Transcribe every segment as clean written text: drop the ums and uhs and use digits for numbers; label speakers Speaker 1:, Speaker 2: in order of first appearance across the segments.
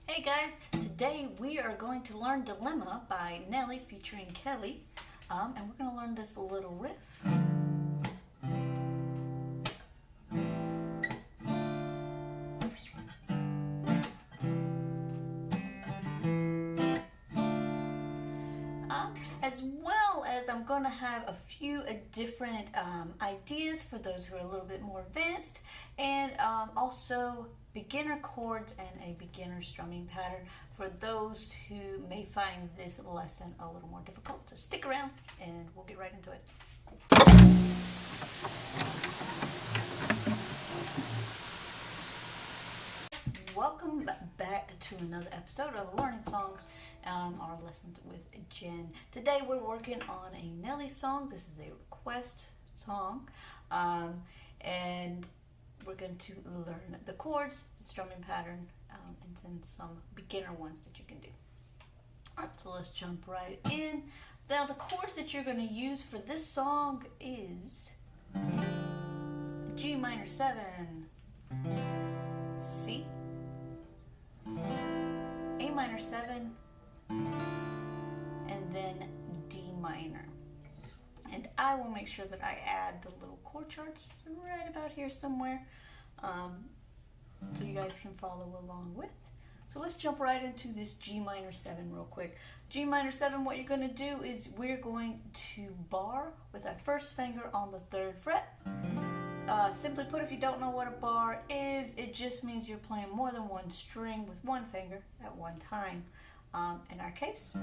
Speaker 1: Hey guys, today we are going to learn Dilemma by Nelly featuring Kelly, and we're going to learn this little riff. As well as I'm going to have a few different ideas for those who are a little bit more advanced, and also beginner chords and a beginner strumming pattern for those who may find this lesson a little more difficult. So stick around and we'll get right into it. Welcome back to another episode of Learning Songs, our lessons with Jen. Today we're working on a Nelly song. This is a request song, and we're going to learn the chords, the strumming pattern, and then some beginner ones that you can do. Alright, so let's jump right in. Now the chords that you're going to use for this song is G minor 7, C, A minor 7, and then D minor. And I will make sure that I add the little chord charts right about here somewhere, so you guys can follow along with. So let's jump right into this G minor 7 real quick. G minor 7, what you're going to do is we're going to bar with our first finger on the 3rd fret. Simply put, if you don't know what a bar is, it just means you're playing more than one string with one finger at one time. In our case,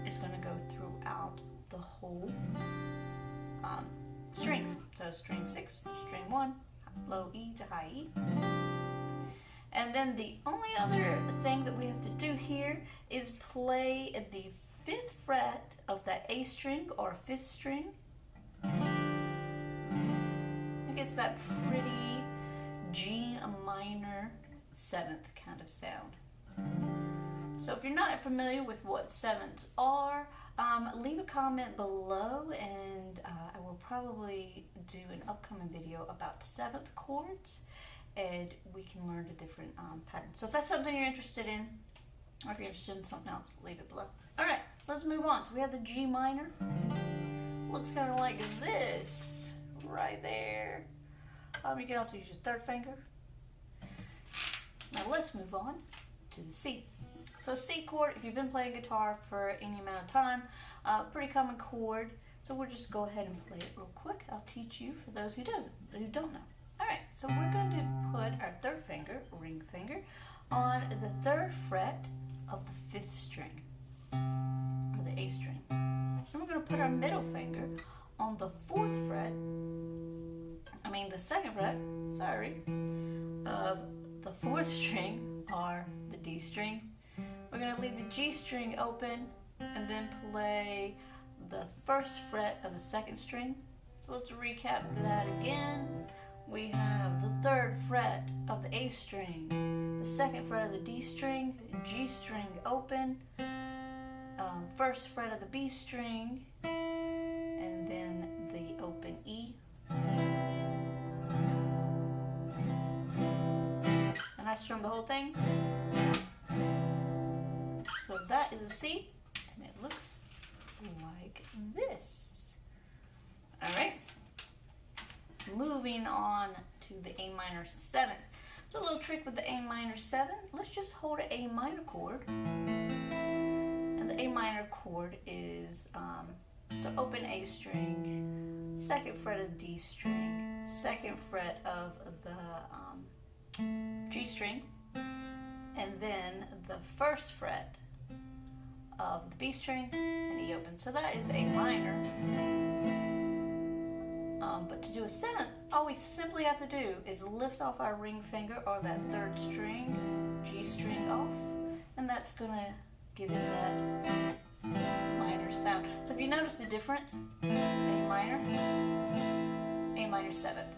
Speaker 1: it's going to go throughout the whole strings. So string 6, string 1, low E to high E. And then the only other thing that we have to do here is play the 5th fret of that A string or 5th string. It gets that pretty G minor 7th kind of sound. So if you're not familiar with what 7ths are, leave a comment below, and I will probably do an upcoming video about 7th chords, and we can learn the different patterns. So if that's something you're interested in, or if you're interested in something else, leave it below. Alright, so let's move on. So we have the G minor. Looks kind of like this, right there. You can also use your 3rd finger. Now let's move on to the C. So C chord, if you've been playing guitar for any amount of time, pretty common chord. So we'll just go ahead and play it real quick. I'll teach you for those who don't know. Alright, so we're going to put our 3rd finger, ring finger, on the 3rd fret of the 5th string, or the A string. And we're going to put our middle finger on the 4th fret, the 2nd fret, of the 4th string, or the D string. We're going to leave the G string open and then play the 1st fret of the 2nd string. So let's recap that again. We have the 3rd fret of the A string, the 2nd fret of the D string, G string open, 1st fret of the B string, and then the open E. And I strum the whole thing. So that is a C, and it looks like this. Alright. Moving on to the A minor 7th. So a little trick with the A minor 7. Let's just hold an A minor chord. And the A minor chord is the open A string, 2nd fret of D string, 2nd fret of the G string, and then the 1st fret of the B string and E open. So that is the A minor. But to do a 7th, all we simply have to do is lift off our ring finger or that 3rd string, G string off, and that's going to give it that minor sound. So if you notice the difference, A minor 7th.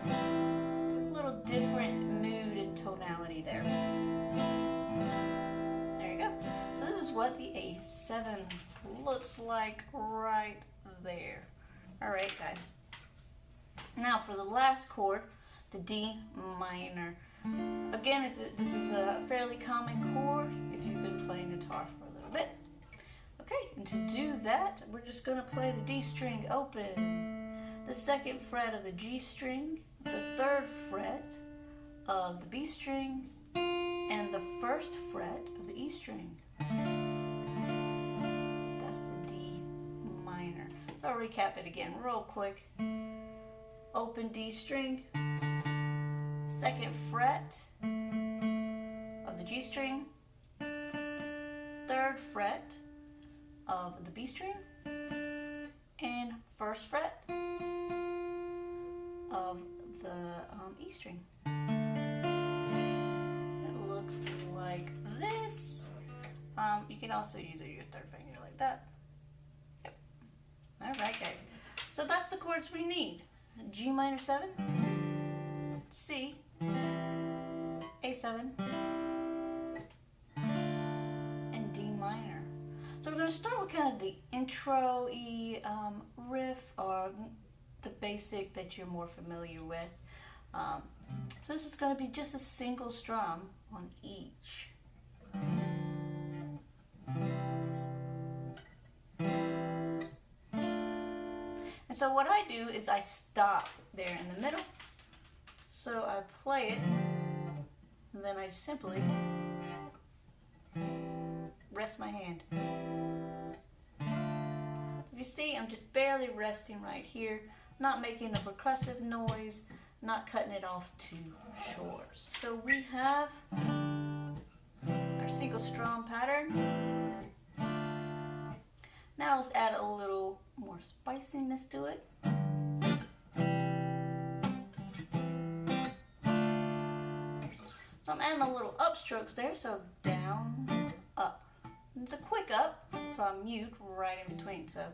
Speaker 1: A little different mood and tonality there. There you go. So this is what the A7 looks like right there. Alright guys, now for the last chord, the D minor. Again, this is a fairly common chord if you've been playing guitar for a little bit. Okay, and to do that, we're just going to play the D string open, the 2nd fret of the G string, the 3rd fret of the B string, and the 1st fret of the E string. That's the D minor. So I'll recap it again real quick. Open D string, 2nd fret of the G string, 3rd fret of the B string, and 1st fret of the E string. It looks like this. You can also use your 3rd finger like that. Yep. All right, guys. So that's the chords we need. G minor 7, C, A7, and D minor. So we're going to start with kind of the intro-y riff, or the basic that you're more familiar with. So this is going to be just a single strum on each. And so what I do is I stop there in the middle. So I play it, and then I simply rest my hand. If you see, I'm just barely resting right here, not making a percussive noise, not cutting it off too short. So we have our single strum pattern. Now let's add a little more spiciness to it. So I'm adding a little upstrokes there, so down, up. And it's a quick up, so I mute right in between. So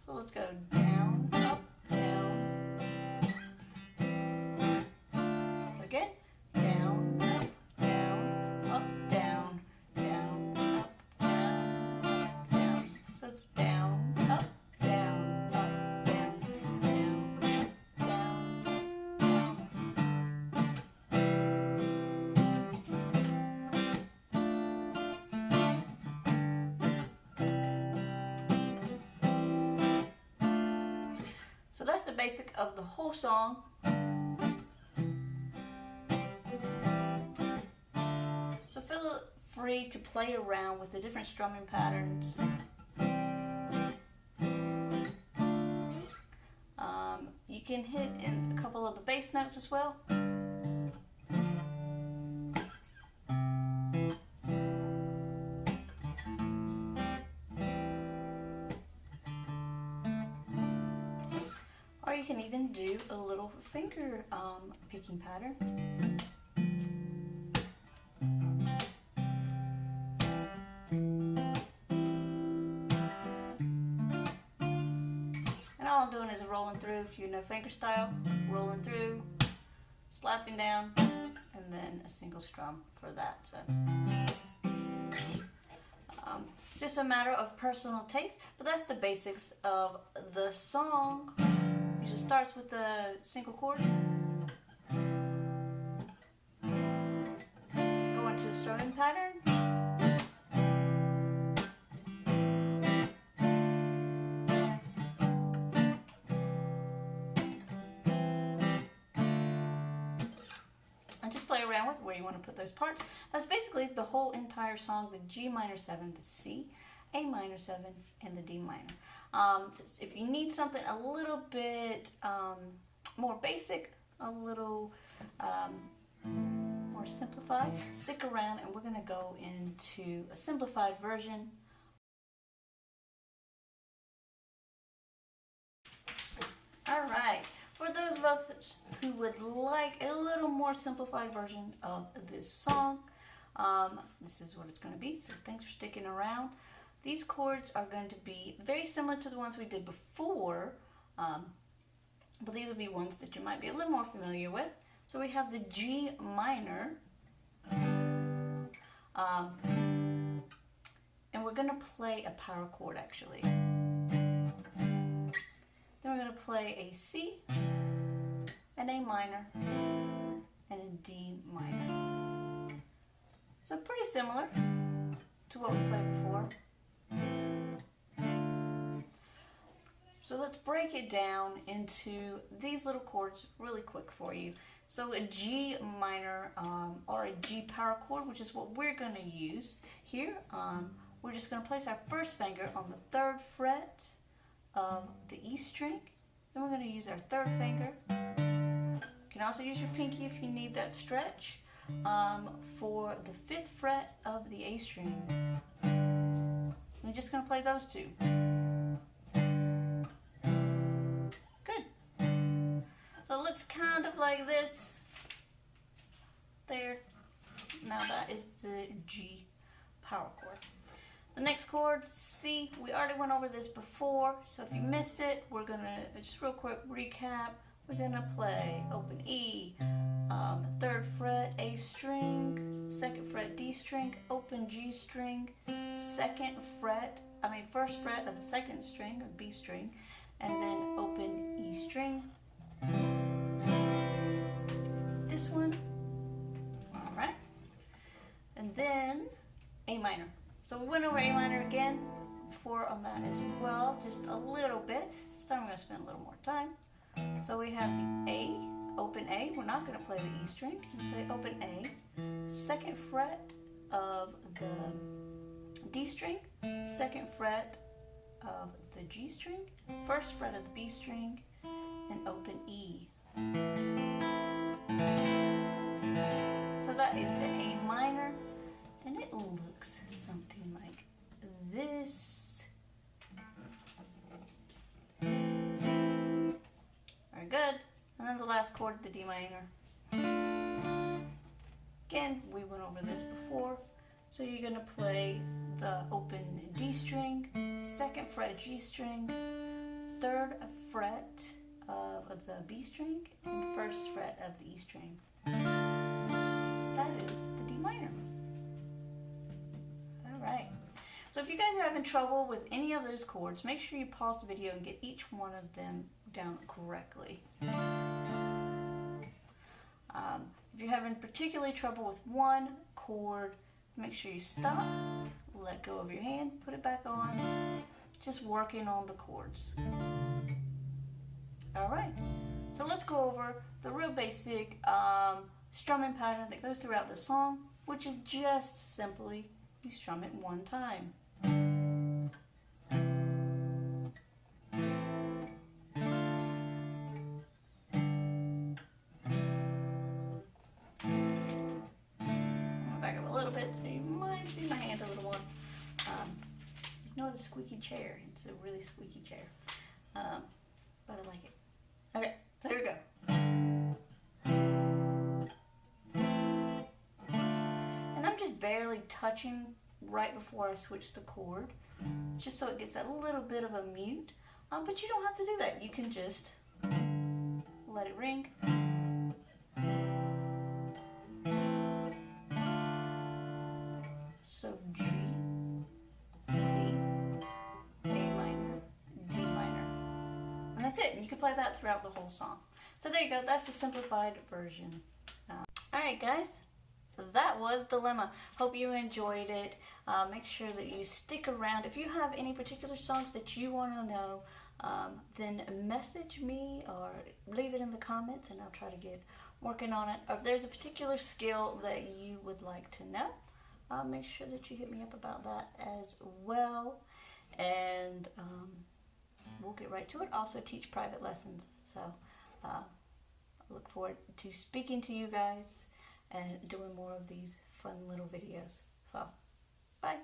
Speaker 1: let's go down, up, down. So again, down, up, down, up, down, down, up, down, up, down. So it's down, up, down, up, down, down, down, So that's the basic of the whole song. So feel free to play around with the different strumming patterns. You can hit in a couple of the bass notes as well. Or you can even do a little finger picking pattern. And all I'm doing is rolling through, if you know finger style, rolling through, slapping down, and then a single strum for that. So it's just a matter of personal taste, but that's the basics of the song. It starts with a single chord, go into a strumming pattern, and just play around with where you want to put those parts. That's basically the whole entire song: the G minor 7, the C, A minor 7, and the D minor. If you need something a little bit more basic, a little more simplified, stick around and we're going to go into a simplified version. Alright, for those of us who would like a little more simplified version of this song, this is what it's going to be, so thanks for sticking around. These chords are going to be very similar to the ones we did before, but these will be ones that you might be a little more familiar with. So we have the G minor, and we're going to play a power chord actually. Then we're going to play a C, an A minor, and a D minor. So pretty similar to what we played before. So let's break it down into these little chords really quick for you. So a G minor or a G power chord, which is what we're going to use here. We're just going to place our first finger on the 3rd fret of the E string. Then we're going to use our 3rd finger. You can also use your pinky if you need that stretch for the 5th fret of the A string. We're just going to play those two. So it looks kind of like this. There. Now that is the G power chord. The next chord, C, we already went over this before, so if you missed it, we're going to, just real quick recap, we're going to play open E, 3rd fret A string, 2nd fret D string, open G string, 1st fret of the 2nd string, of B string, and then open E string. This one, all right, and then A minor. So we went over A minor again before on that as well, just a little bit. This time we're going to spend a little more time. So we have the A, open A. We're not going to play the E string. We play open A, 2nd fret of the D string, 2nd fret of the G string, 1st fret of the B string, and open E. So that is the A minor, and it looks something like this. Very good. And then the last chord, the D minor. Again, we went over this before. So you're going to play the open D string, 2nd fret G string, 3rd fret of the B string, and 1st fret of the E string. That is the D minor. Alright. So if you guys are having trouble with any of those chords, make sure you pause the video and get each one of them down correctly. If you're having particularly trouble with one chord, make sure you stop, let go of your hand, put it back on, just working on the chords. Alright, so let's go over the real basic strumming pattern that goes throughout the song, which is just simply you strum it one time. Ignore the squeaky chair. It's a really squeaky chair. But I like it. Okay, so here we go. And I'm just barely touching right before I switch the chord, just so it gets a little bit of a mute. But you don't have to do that. You can just let it ring. So G, C, A minor, D minor. And that's it. And you can play that throughout the whole song. So there you go. That's the simplified version. Alright guys, that was Dilemma. Hope you enjoyed it. Make sure that you stick around. If you have any particular songs that you want to know, then message me or leave it in the comments and I'll try to get working on it. Or if there's a particular skill that you would like to know, make sure that you hit me up about that as well, and we'll get right to it. Also teach private lessons, so I look forward to speaking to you guys and doing more of these fun little videos. So, bye.